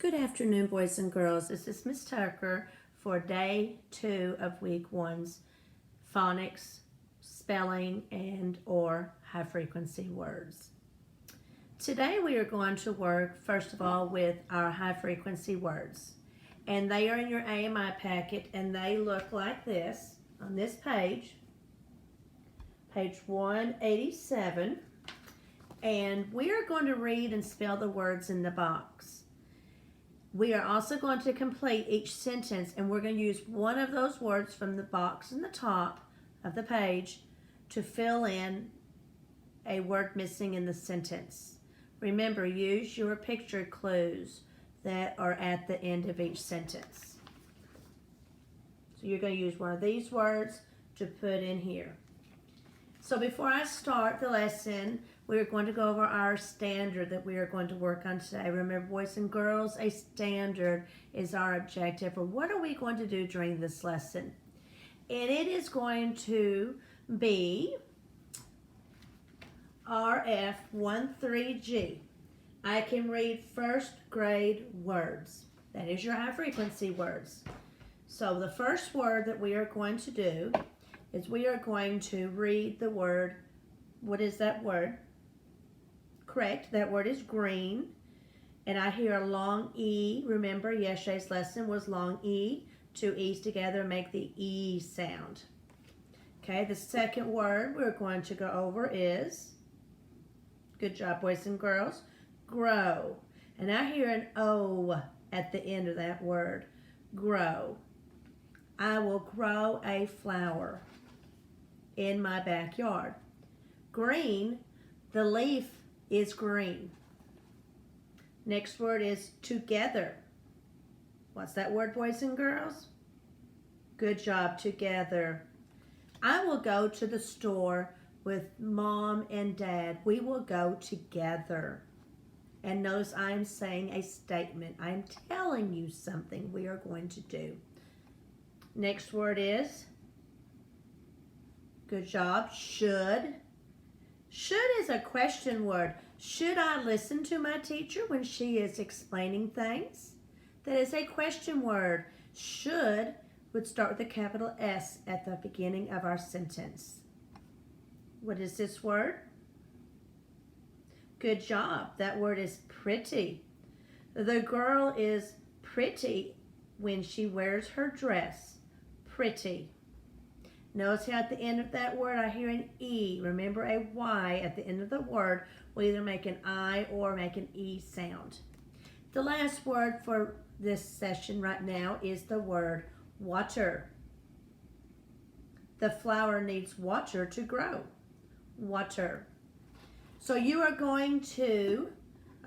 Good afternoon, boys and girls. This is Miss Tucker for day 2 of week 1's phonics, spelling, and or high frequency words. Today we are going to work first of all with our high frequency words. And they are in your AMI packet and they look like this on this page 187. And we are going to read and spell the words in the box. We are also going to complete each sentence, and we're going to use one of those words from the box in the top of the page to fill in a word missing in the sentence. Remember, use your picture clues that are at the end of each sentence. So you're going to use one of these words to put in here. So before I start the lesson, we're going to go over our standard that we are going to work on today. Remember, boys and girls, a standard is our objective, or what are we going to do during this lesson? And it is going to be RF13G. I can read first grade words. That is your high frequency words. So the first word that we are going to do is we are going to read the word. What is that word? Correct, that word is green. And I hear a long E. Remember, yesterday's lesson was long E. Two E's together make the E sound. Okay, the second word we're going to go over is, good job boys and girls, grow. And I hear an O at the end of that word, grow. I will grow a flower in my backyard. Green, the leaf is green. Next word is together. What's that word, boys and girls? Good job, together. I will go to the store with mom and dad. We will go together. And notice I'm saying a statement. I'm telling you something we are going to do. Next word is, good job, should. Should is a question word. Should I listen to my teacher when she is explaining things? That is a question word. Should would start with a capital S at the beginning of our sentence. What is this word? Good job. That word is pretty. The girl is pretty when she wears her dress. Pretty. Notice how at the end of that word I hear an E. Remember, a Y at the end of the word will either make an I or make an E sound. The last word for this session right now is the word water. The flower needs water to grow. Water. So you are going to,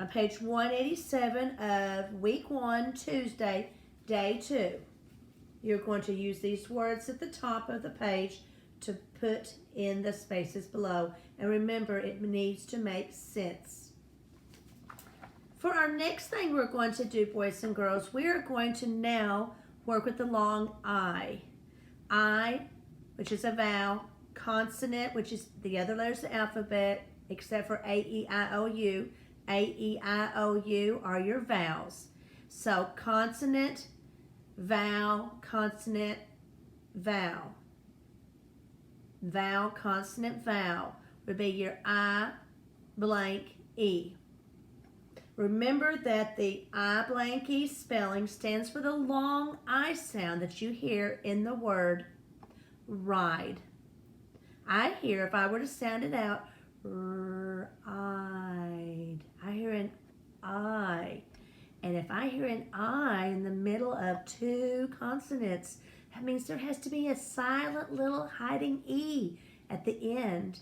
on page 187 of week 1, Tuesday, day 2. You're going to use these words at the top of the page to put in the spaces below. And remember, it needs to make sense. For our next thing we're going to do, boys and girls, we are going to now work with the long I. I, which is a vowel, consonant, which is the other letters of the alphabet, except for A, E, I, O, U. A, E, I, O, U are your vowels. So consonant, vowel, consonant, vowel. Vowel, consonant, vowel would be your I blank E. Remember that the I blank E spelling stands for the long I sound that you hear in the word ride. I hear, if I were to sound it out, ride. I hear an I. And if I hear an I in the middle of two consonants, that means there has to be a silent little hiding E at the end.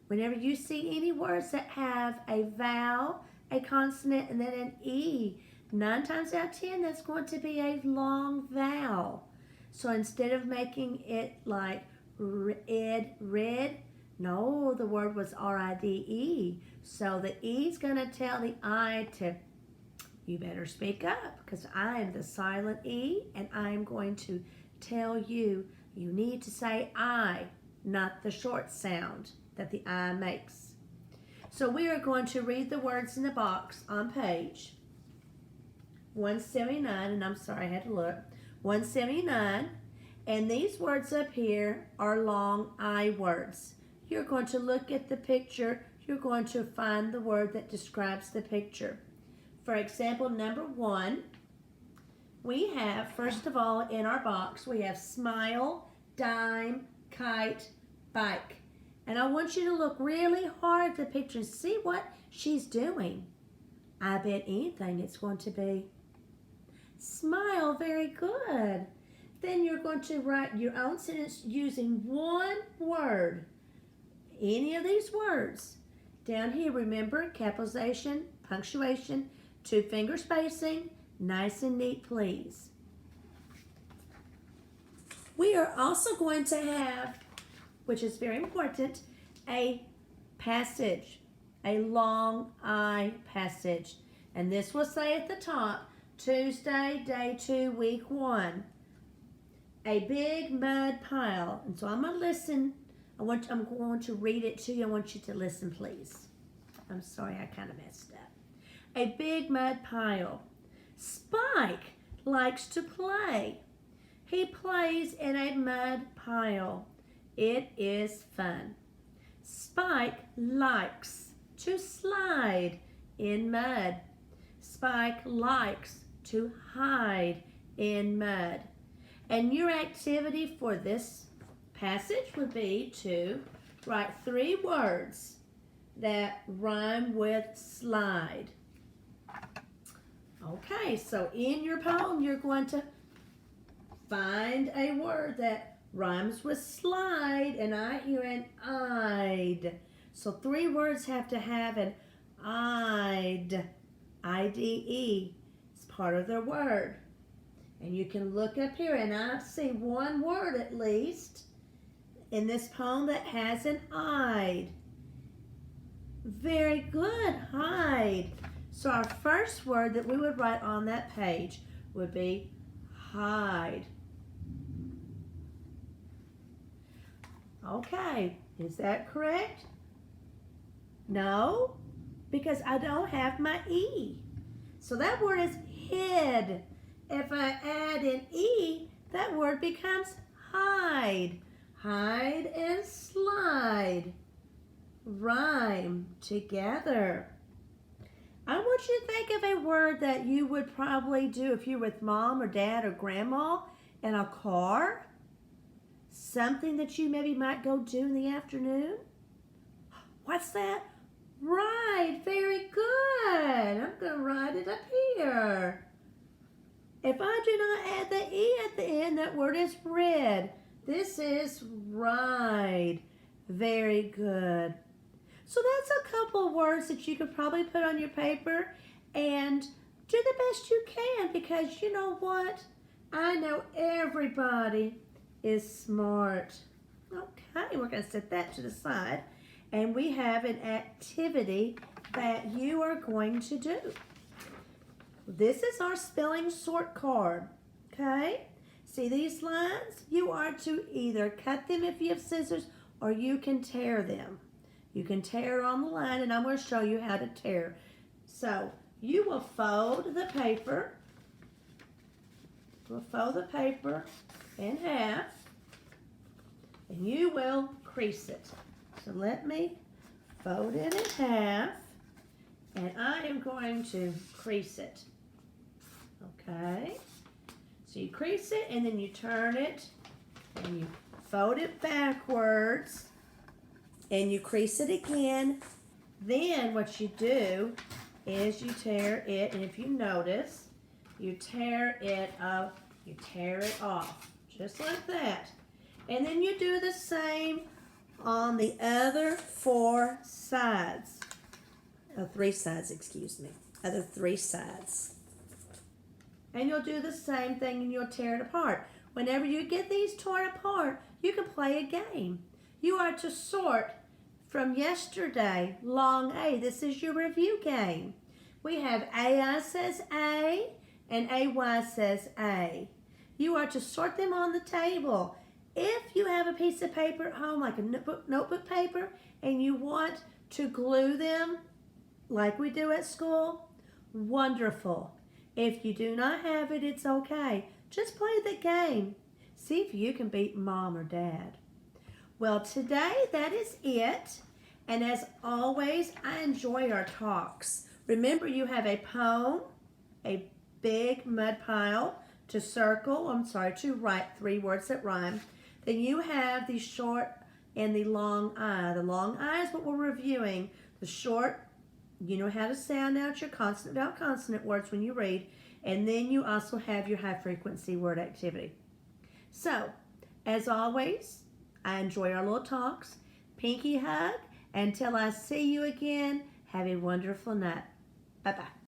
Whenever you see any words that have a vowel, a consonant, and then an E, 9 times out of 10, that's going to be a long vowel. So instead of making it like red, no, the word was R-I-D-E. So the E is going to tell the I to, you better speak up, because I am the silent E, and I am going to tell you, you need to say I, not the short sound that the I makes. So we are going to read the words in the box on page 179, and I'm sorry, I had to look. 179, and these words up here are long I words. You're going to look at the picture. You're going to find the word that describes the picture. For example, number 1, we have, first of all, in our box, we have smile, dime, kite, bike. And I want you to look really hard at the picture and see what she's doing. I bet anything it's going to be smile. Very good. Then you're going to write your own sentence using one word. Any of these words. Down here, remember, capitalization, punctuation, 2-finger spacing, nice and neat, please. We are also going to have, which is very important, a passage, a long I passage. And this will say at the top, Tuesday, day 2, week 1. A big mud pile. And so I'm going to listen. I'm going to read it to you. I want you to listen, please. I'm sorry, I kind of messed up. A big mud pile. Spike likes to play. He plays in a mud pile. It is fun. Spike likes to slide in mud. Spike likes to hide in mud. And your activity for this passage would be to write 3 words that rhyme with slide. Okay, so in your poem, you're going to find a word that rhymes with slide, and I hear an I'd. So 3 words have to have an I'd. I-D-E. It's part of their word. And you can look up here, and I see one word at least in this poem that has an I'd. Very good, hide. So our first word that we would write on that page would be hide. Okay, is that correct? No, because I don't have my E. So that word is hid. If I add an E, that word becomes hide. Hide and slide. Rhyme together. I want you to think of a word that you would probably do if you're with mom or dad or grandma in a car. Something that you maybe might go do in the afternoon. What's that? Ride. Very good. I'm going to write it up here. If I do not add the E at the end, that word is red. This is ride. Very good. So that's a couple of words that you could probably put on your paper and do the best you can, because you know what? I know everybody is smart. Okay, we're going to set that to the side, and we have an activity that you are going to do. This is our spelling sort card, okay? See these lines? You are to either cut them if you have scissors, or you can tear them. You can tear on the line, and I'm going to show you how to tear. So you will fold the paper. We'll fold the paper in half, and you will crease it. So let me fold it in half, and I am going to crease it. Okay? So you crease it, and then you turn it, and you fold it backwards, and you crease it again. Then what you do is you tear it, and if you notice, you tear it off, just like that. And then you do the same on the other 4 sides. Oh, 3 sides, excuse me. Other 3 sides. And you'll do the same thing, and you'll tear it apart. Whenever you get these torn apart, you can play a game. You are to sort from yesterday, long A. This is your review game. We have AI says A and AY says A. You are to sort them on the table. If you have a piece of paper at home, like a notebook paper, and you want to glue them like we do at school, wonderful. If you do not have it, it's okay. Just play the game. See if you can beat mom or dad. Well, today that is it. And as always, I enjoy our talks. Remember, you have a poem, a big mud pile to to write 3 words that rhyme. Then you have the short and the long I. The long I is what we're reviewing. The short, you know how to sound out your consonant, vowel, consonant words when you read. And then you also have your high frequency word activity. So, as always, I enjoy our little talks. Pinky hug. Until I see you again, have a wonderful night. Bye-bye.